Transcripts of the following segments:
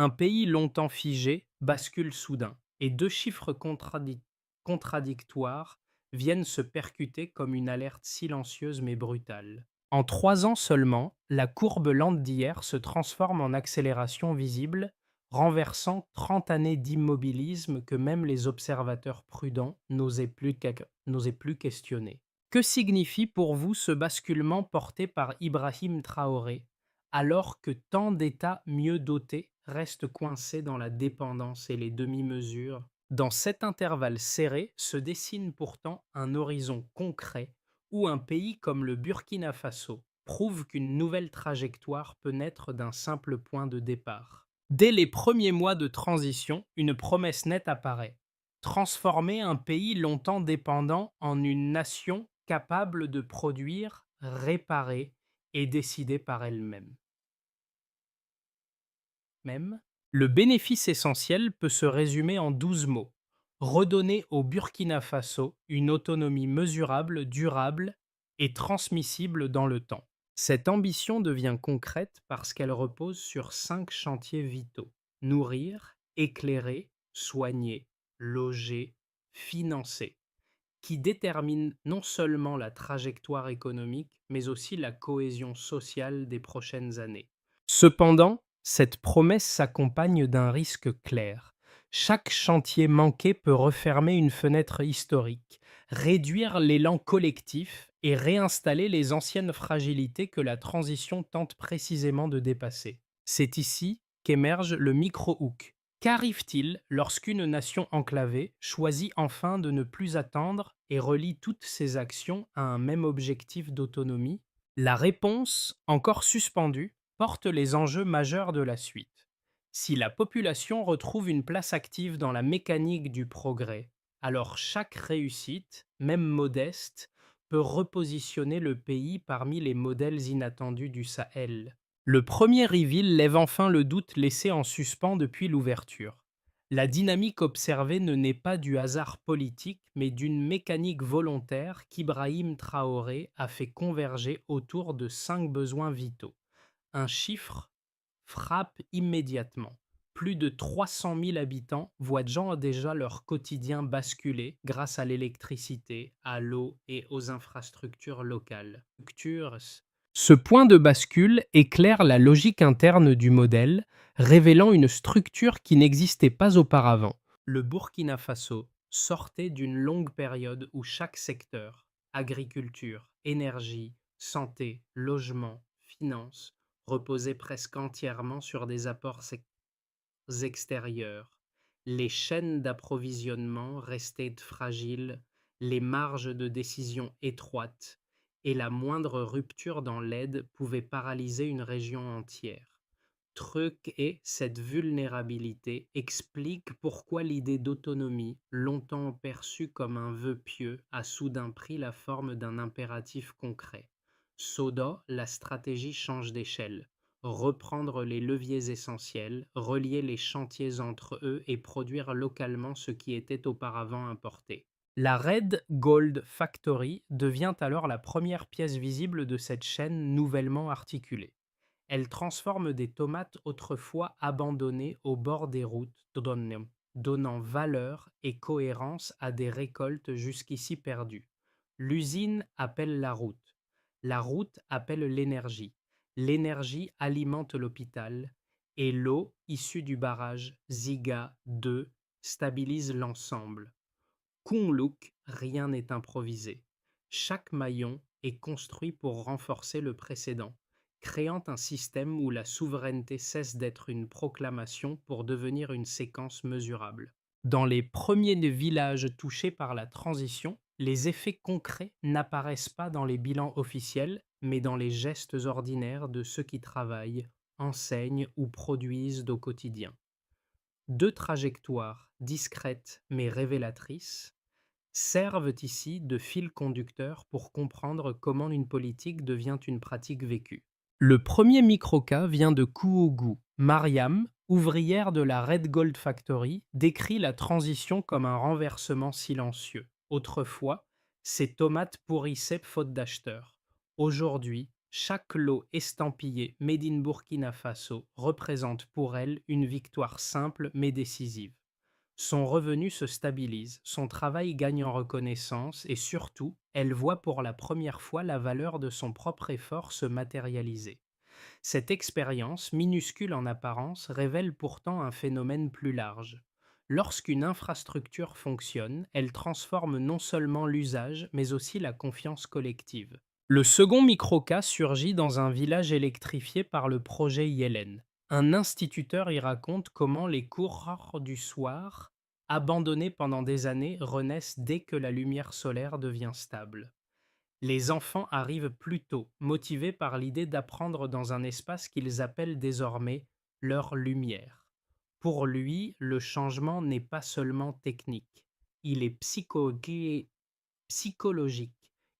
Un pays longtemps figé bascule soudain, et deux chiffres contradictoires viennent se percuter comme une alerte silencieuse mais brutale. En 3 ans seulement, la courbe lente d'hier se transforme en accélération visible, renversant 30 années d'immobilisme que même les observateurs prudents n'osaient plus questionner. Que signifie pour vous ce basculement porté par Ibrahim Traoré, alors que tant d'États mieux dotés restent coincés dans la dépendance et les demi-mesures? Dans cet intervalle serré se dessine pourtant un horizon concret où un pays comme le Burkina Faso prouve qu'une nouvelle trajectoire peut naître d'un simple point de départ. Dès les premiers mois de transition, une promesse nette apparaît: transformer un pays longtemps dépendant en une nation capable de produire, réparer et décider par elle-même. Le bénéfice essentiel peut se résumer en 12 mots: redonner au Burkina Faso une autonomie mesurable, durable et transmissible dans le temps. Cette ambition devient concrète parce qu'elle repose sur 5 chantiers vitaux: nourrir, éclairer, soigner, loger, financer, qui déterminent non seulement la trajectoire économique, mais aussi la cohésion sociale des prochaines années. Cependant, cette promesse s'accompagne d'un risque clair. Chaque chantier manqué peut refermer une fenêtre historique, réduire l'élan collectif et réinstaller les anciennes fragilités que la transition tente précisément de dépasser. C'est ici qu'émerge le micro-hook. Qu'arrive-t-il lorsqu'une nation enclavée choisit enfin de ne plus attendre et relie toutes ses actions à un même objectif d'autonomie? La réponse, encore suspendue, porte les enjeux majeurs de la suite. Si la population retrouve une place active dans la mécanique du progrès, alors chaque réussite, même modeste, peut repositionner le pays parmi les modèles inattendus du Sahel. Le premier reveal lève enfin le doute laissé en suspens depuis l'ouverture. La dynamique observée ne naît pas du hasard politique, mais d'une mécanique volontaire qu'Ibrahim Traoré a fait converger autour de 5 besoins vitaux. Un chiffre frappe immédiatement: plus de 300 000 habitants voient déjà leur quotidien basculer grâce à l'électricité, à l'eau et aux infrastructures locales. Ce point de bascule éclaire la logique interne du modèle, révélant une structure qui n'existait pas auparavant. Le Burkina Faso sortait d'une longue période où chaque secteur, agriculture, énergie, santé, logement, finances, reposait presque entièrement sur des apports extérieurs. Les chaînes d'approvisionnement restaient fragiles, les marges de décision étroites, et la moindre rupture dans l'aide pouvait paralyser une région entière. Truc et cette vulnérabilité explique pourquoi l'idée d'autonomie, longtemps perçue comme un vœu pieux, a soudain pris la forme d'un impératif concret. Soda, la stratégie change d'échelle: reprendre les leviers essentiels, relier les chantiers entre eux et produire localement ce qui était auparavant importé. La Red Gold Factory devient alors la première pièce visible de cette chaîne nouvellement articulée. Elle transforme des tomates autrefois abandonnées au bord des routes, donnant valeur et cohérence à des récoltes jusqu'ici perdues. L'usine appelle la route appelle l'énergie alimente l'hôpital, et l'eau issue du barrage Ziga 2 stabilise l'ensemble. Kunluk, rien n'est improvisé. Chaque maillon est construit pour renforcer le précédent, créant un système où la souveraineté cesse d'être une proclamation pour devenir une séquence mesurable. Dans les premiers villages touchés par la transition, les effets concrets n'apparaissent pas dans les bilans officiels, mais dans les gestes ordinaires de ceux qui travaillent, enseignent ou produisent au quotidien. Deux trajectoires discrètes mais révélatrices servent ici de fil conducteur pour comprendre comment une politique devient une pratique vécue. Le premier microcas vient de Kouougou. Mariam, ouvrière de la Red Gold Factory, décrit la transition comme un renversement silencieux. Autrefois, ses tomates pourrissaient faute d'acheteurs. Aujourd'hui, Chaque lot estampillé Made in Burkina Faso représente pour elle une victoire simple mais décisive. Son revenu se stabilise, son travail gagne en reconnaissance et surtout, elle voit pour la première fois la valeur de son propre effort se matérialiser. Cette expérience, minuscule en apparence, révèle pourtant un phénomène plus large. Lorsqu'une infrastructure fonctionne, elle transforme non seulement l'usage, mais aussi la confiance collective. Le second microcas surgit dans un village électrifié par le projet Yellen. Un instituteur y raconte comment les coureurs du soir, abandonnés pendant des années, renaissent dès que la lumière solaire devient stable. Les enfants arrivent plus tôt, motivés par l'idée d'apprendre dans un espace qu'ils appellent désormais leur lumière. Pour lui, le changement n'est pas seulement technique, il est psychologique,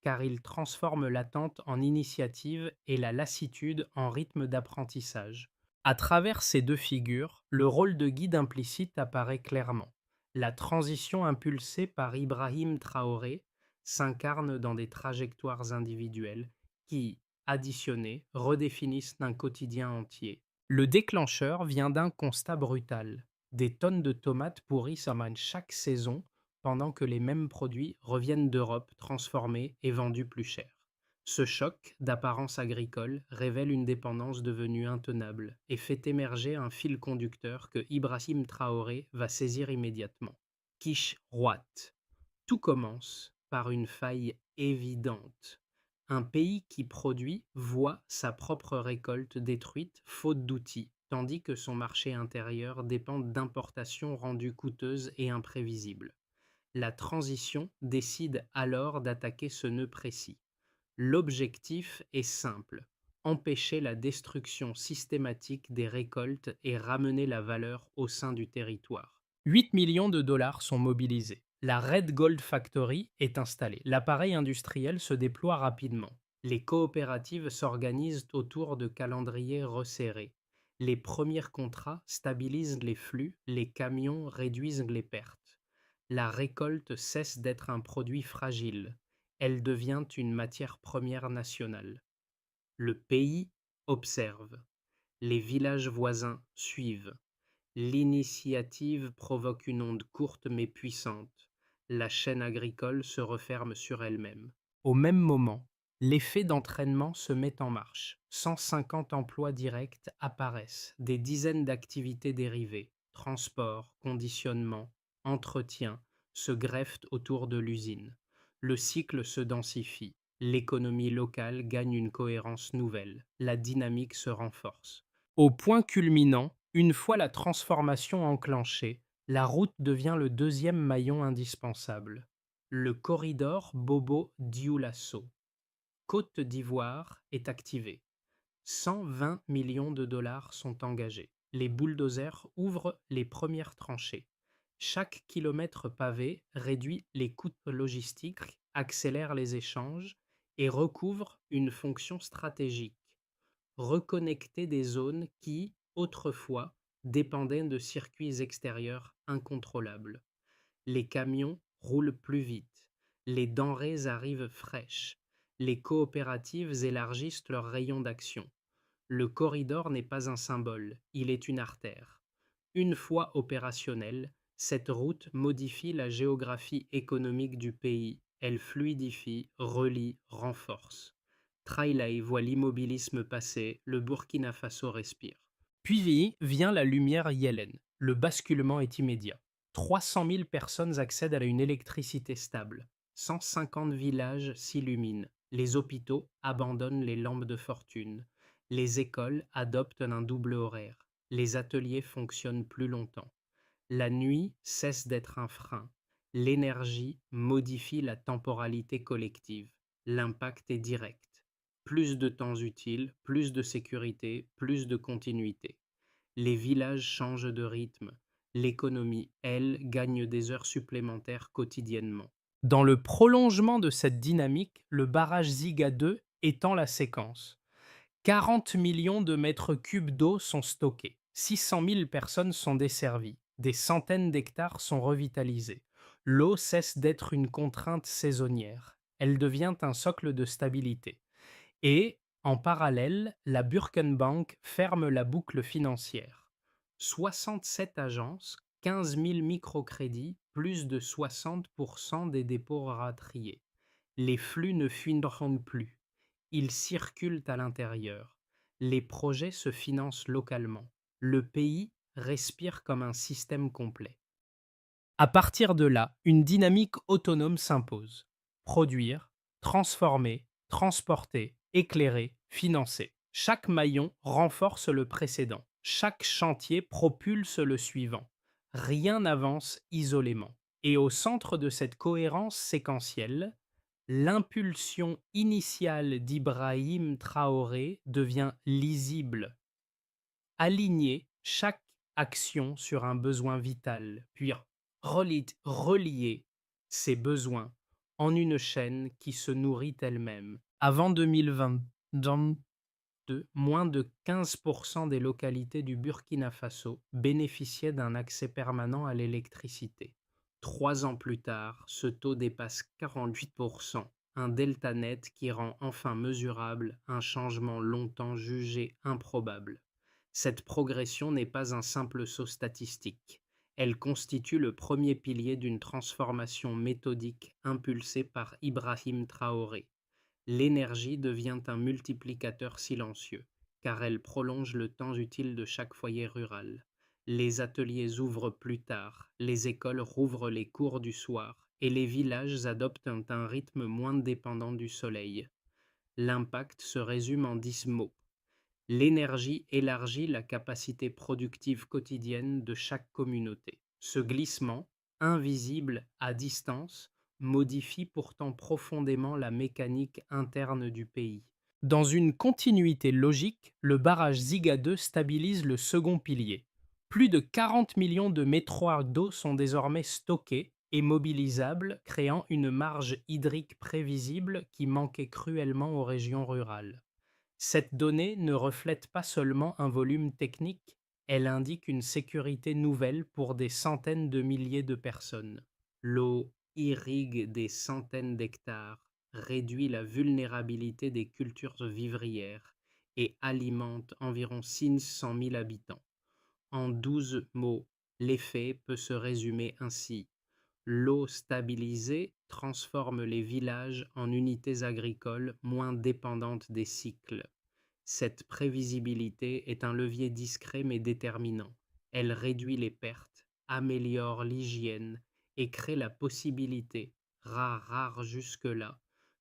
car il transforme l'attente en initiative et la lassitude en rythme d'apprentissage. À travers ces deux figures, le rôle de guide implicite apparaît clairement. La transition impulsée par Ibrahim Traoré s'incarne dans des trajectoires individuelles qui, additionnées, redéfinissent un quotidien entier. Le déclencheur vient d'un constat brutal. Des tonnes de tomates pourrissent en chaque saison pendant que les mêmes produits reviennent d'Europe transformés et vendus plus cher. Ce choc, d'apparence agricole, révèle une dépendance devenue intenable et fait émerger un fil conducteur que Ibrahim Traoré va saisir immédiatement. Quiche Roite. Tout commence par une faille évidente. Un pays qui produit voit sa propre récolte détruite faute d'outils, tandis que son marché intérieur dépend d'importations rendues coûteuses et imprévisibles. La transition décide alors d'attaquer ce nœud précis. L'objectif est simple: empêcher la destruction systématique des récoltes et ramener la valeur au sein du territoire. 8 millions de dollars sont mobilisés. La Red Gold Factory est installée. L'appareil industriel se déploie rapidement. Les coopératives s'organisent autour de calendriers resserrés. Les premiers contrats stabilisent les flux, les camions réduisent les pertes. La récolte cesse d'être un produit fragile. Elle devient une matière première nationale. Le pays observe. Les villages voisins suivent. L'initiative provoque une onde courte mais puissante. La chaîne agricole se referme sur elle-même. Au même moment, l'effet d'entraînement se met en marche. 150 emplois directs apparaissent, des dizaines d'activités dérivées, transport, conditionnement, entretien, se greffent autour de l'usine. Le cycle se densifie. L'économie locale gagne une cohérence nouvelle. La dynamique se renforce. Au point culminant, une fois la transformation enclenchée, la route devient le deuxième maillon indispensable. Le corridor Bobo-Dioulasso, Côte d'Ivoire, est activé. 120 millions de dollars sont engagés. Les bulldozers ouvrent les premières tranchées. Chaque kilomètre pavé réduit les coûts logistiques, accélère les échanges et recouvre une fonction stratégique: reconnecter des zones qui, autrefois, dépendaient de circuits extérieurs incontrôlables. Les camions roulent plus vite, les denrées arrivent fraîches, les coopératives élargissent leur rayon d'action. Le corridor n'est pas un symbole, il est une artère. Une fois opérationnelle, cette route modifie la géographie économique du pays. Elle fluidifie, relie, renforce. Trailai voit l'immobilisme passer, le Burkina Faso respire. Puis vient la lumière Yellen. Le basculement est immédiat. 300 000 personnes accèdent à une électricité stable. 150 villages s'illuminent. Les hôpitaux abandonnent les lampes de fortune. Les écoles adoptent un double horaire. Les ateliers fonctionnent plus longtemps. La nuit cesse d'être un frein. L'énergie modifie la temporalité collective. L'impact est direct. Plus de temps utile, plus de sécurité, plus de continuité. Les villages changent de rythme. L'économie, elle, gagne des heures supplémentaires quotidiennement. Dans le prolongement de cette dynamique, le barrage Ziga 2 étend la séquence. 40 millions de mètres cubes d'eau sont stockés. 600 000 personnes sont desservies. Des centaines d'hectares sont revitalisés. L'eau cesse d'être une contrainte saisonnière. Elle devient un socle de stabilité. Et, En parallèle, la Burkenbank ferme la boucle financière. 67 agences, 15 000 microcrédits, plus de 60% des dépôts ratriés. Les flux ne fuiront plus. Ils circulent à l'intérieur. Les projets se financent localement. Le pays respire comme un système complet. À partir de là, une dynamique autonome s'impose. Produire, transformer, transporter, éclairer, financer. Chaque maillon renforce le précédent. Chaque chantier propulse le suivant. Rien n'avance isolément. Et au centre de cette cohérence séquentielle, l'impulsion initiale d'Ibrahim Traoré devient lisible. Aligner chaque action sur un besoin vital, puis relier ces besoins en une chaîne qui se nourrit elle-même. Avant 2022, moins de 15% des localités du Burkina Faso bénéficiaient d'un accès permanent à l'électricité. 3 ans plus tard, ce taux dépasse 48%, un delta net qui rend enfin mesurable un changement longtemps jugé improbable. Cette progression n'est pas un simple saut statistique. Elle constitue le premier pilier d'une transformation méthodique impulsée par Ibrahim Traoré. L'énergie devient un multiplicateur silencieux, car elle prolonge le temps utile de chaque foyer rural. Les ateliers ouvrent plus tard, les écoles rouvrent les cours du soir, et les villages adoptent un rythme moins dépendant du soleil. L'impact se résume en 10 mots. L'énergie élargit la capacité productive quotidienne de chaque communauté. Ce glissement, invisible à distance, modifie pourtant profondément la mécanique interne du pays. Dans une continuité logique, le barrage Ziga 2 stabilise le second pilier. Plus de 40 millions de mètres cubes d'eau sont désormais stockés et mobilisables, créant une marge hydrique prévisible qui manquait cruellement aux régions rurales. Cette donnée ne reflète pas seulement un volume technique, elle indique une sécurité nouvelle pour des centaines de milliers de personnes. L'eau irrigue des centaines d'hectares, réduit la vulnérabilité des cultures vivrières et alimente environ 600 000 habitants. En 12 mots, l'effet peut se résumer ainsi. L'eau stabilisée transforme les villages en unités agricoles moins dépendantes des cycles. Cette prévisibilité est un levier discret mais déterminant. Elle réduit les pertes, améliore l'hygiène et crée la possibilité, rare jusque-là,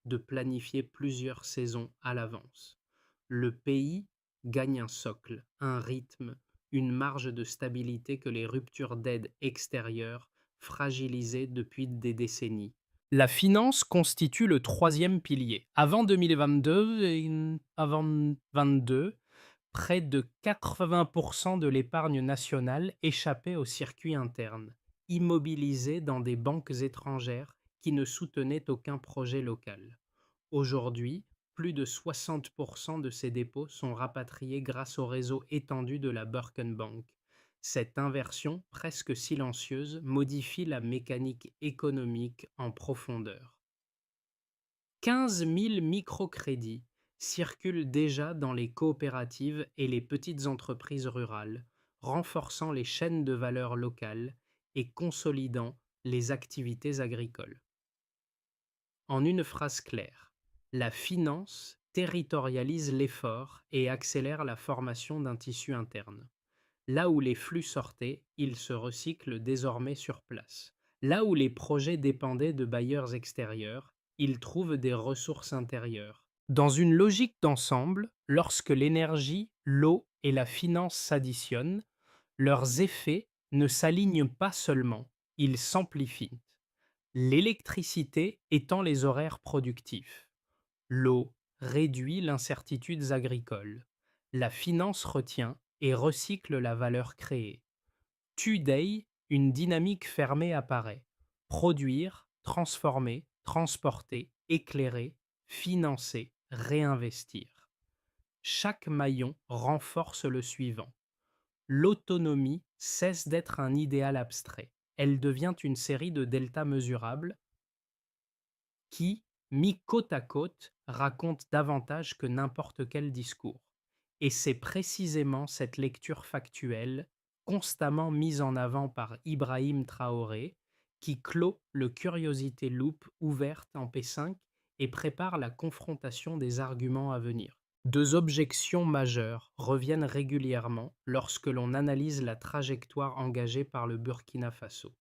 de planifier plusieurs saisons à l'avance. Le pays gagne un socle, un rythme, une marge de stabilité que les ruptures d'aide extérieure fragilisaient depuis des décennies. La finance constitue le troisième pilier. Avant 2022, près de 80% de l'épargne nationale échappait au circuit interne, immobilisée dans des banques étrangères qui ne soutenaient aucun projet local. Aujourd'hui, plus de 60% de ces dépôts sont rapatriés grâce au réseau étendu de la Burkenbank. Cette inversion, presque silencieuse, modifie la mécanique économique en profondeur. 15 000 microcrédits circulent déjà dans les coopératives et les petites entreprises rurales, renforçant les chaînes de valeur locales et consolidant les activités agricoles. En une phrase claire, la finance territorialise l'effort et accélère la formation d'un tissu interne. Là où les flux sortaient, ils se recyclent désormais sur place. Là où les projets dépendaient de bailleurs extérieurs, ils trouvent des ressources intérieures. Dans une logique d'ensemble, lorsque l'énergie, l'eau et la finance s'additionnent, leurs effets ne s'alignent pas seulement, ils s'amplifient. L'électricité étend les horaires productifs. L'eau réduit l'incertitude agricole. La finance retient et recycle la valeur créée. Today, une dynamique fermée apparaît. Produire, transformer, transporter, éclairer, financer, réinvestir. Chaque maillon renforce le suivant. L'autonomie cesse d'être un idéal abstrait. Elle devient une série de deltas mesurables qui, mis côte à côte, raconte davantage que n'importe quel discours. Et c'est précisément cette lecture factuelle, constamment mise en avant par Ibrahim Traoré, qui clôt le Curiosity Loop ouverte en P5 et prépare la confrontation des arguments à venir. Deux objections majeures reviennent régulièrement lorsque l'on analyse la trajectoire engagée par le Burkina Faso.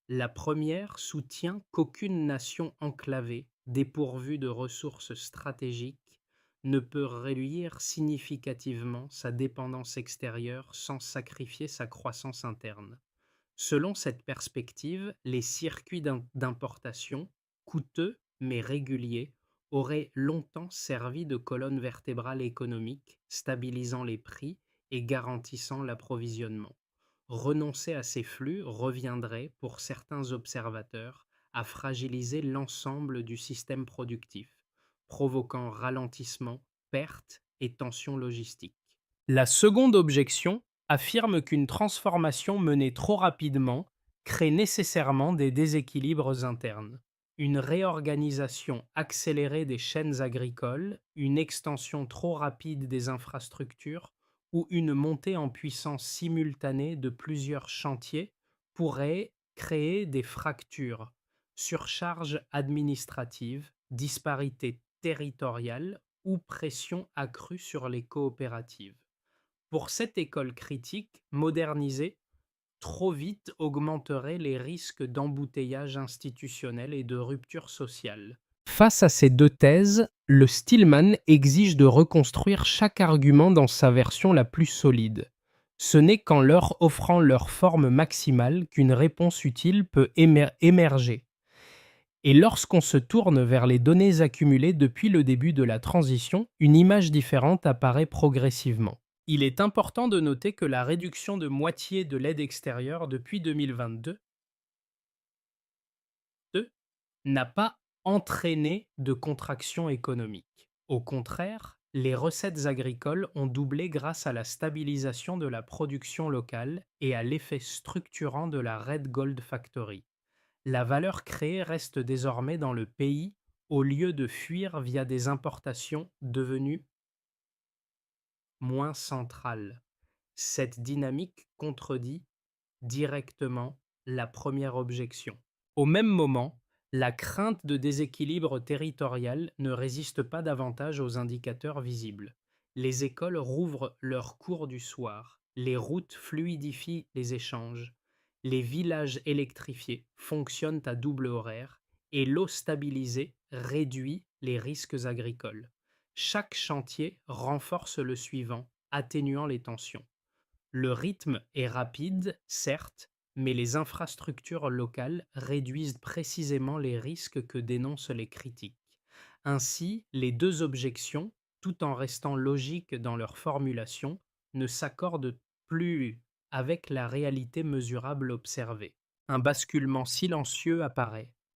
La première soutient qu'aucune nation enclavée, dépourvue de ressources stratégiques, ne peut réduire significativement sa dépendance extérieure sans sacrifier sa croissance interne. Selon cette perspective, les circuits d'importation, coûteux mais réguliers, auraient longtemps servi de colonne vertébrale économique, stabilisant les prix et garantissant l'approvisionnement. Renoncer à ces flux reviendrait, pour certains observateurs, à fragiliser l'ensemble du système productif, provoquant ralentissement, pertes et tensions logistiques. La seconde objection affirme qu'une transformation menée trop rapidement crée nécessairement des déséquilibres internes. Une réorganisation accélérée des chaînes agricoles, une extension trop rapide des infrastructures ou une montée en puissance simultanée de plusieurs chantiers pourrait créer des fractures, surcharge administrative, disparités territoriales ou pression accrue sur les coopératives. Pour cette école critique, moderniser trop vite augmenterait les risques d'embouteillage institutionnel et de rupture sociale. Face à ces deux thèses, le Stillman exige de reconstruire chaque argument dans sa version la plus solide. Ce n'est qu'en leur offrant leur forme maximale qu'une réponse utile peut émerger. Et lorsqu'on se tourne vers les données accumulées depuis le début de la transition, une image différente apparaît progressivement. Il est important de noter que la réduction de moitié de l'aide extérieure depuis 2022 n'a pas entraîné de contraction économique. Au contraire, les recettes agricoles ont doublé grâce à la stabilisation de la production locale et à l'effet structurant de la Red Gold Factory. La valeur créée reste désormais dans le pays au lieu de fuir via des importations devenues moins centrales. Cette dynamique contredit directement la première objection. Au même moment, la crainte de déséquilibre territorial ne résiste pas davantage aux indicateurs visibles. Les écoles rouvrent leurs cours du soir, les routes fluidifient les échanges, les villages électrifiés fonctionnent à double horaire et l'eau stabilisée réduit les risques agricoles. Chaque chantier renforce le suivant, atténuant les tensions. Le rythme est rapide, certes, mais les infrastructures locales réduisent précisément les risques que dénoncent les critiques. Ainsi, les deux objections, tout en restant logiques dans leur formulation, ne s'accordent plus avec la réalité mesurable observée. Un basculement silencieux apparaît.